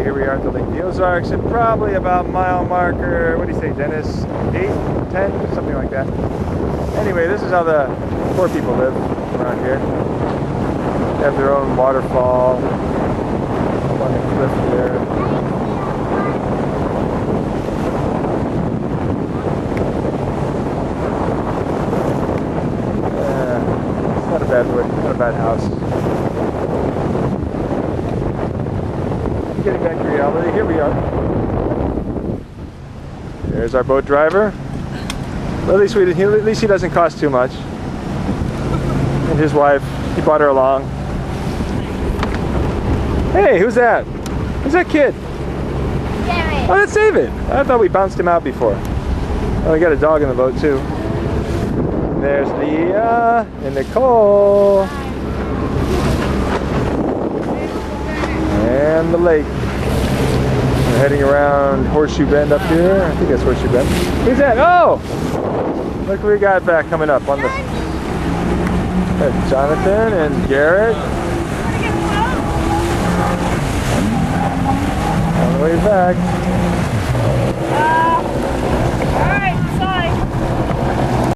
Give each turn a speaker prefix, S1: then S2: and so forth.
S1: here we are at the Lake of the Ozarks, and probably about mile marker, what do you say, Dennis? 8, 10, something like that. Anyway, this is how the poor people live around here. They have their own waterfall up on the cliff there. It's not a bad wood, not a bad house. Getting back to reality, here we are. There's our boat driver. Well, at least he doesn't cost too much. And his wife, he brought her along. Hey, who's that? Who's that kid?
S2: David.
S1: Oh, that's David. I thought we bounced him out before. Oh, we got a dog in the boat too. And there's Leah and Nicole. And the lake. We're heading around Horseshoe Bend up here. I think that's Horseshoe Bend. Who's that? Oh! Look what we got back coming up on the... There's Jonathan and Garrett. On the way back.
S2: Alright.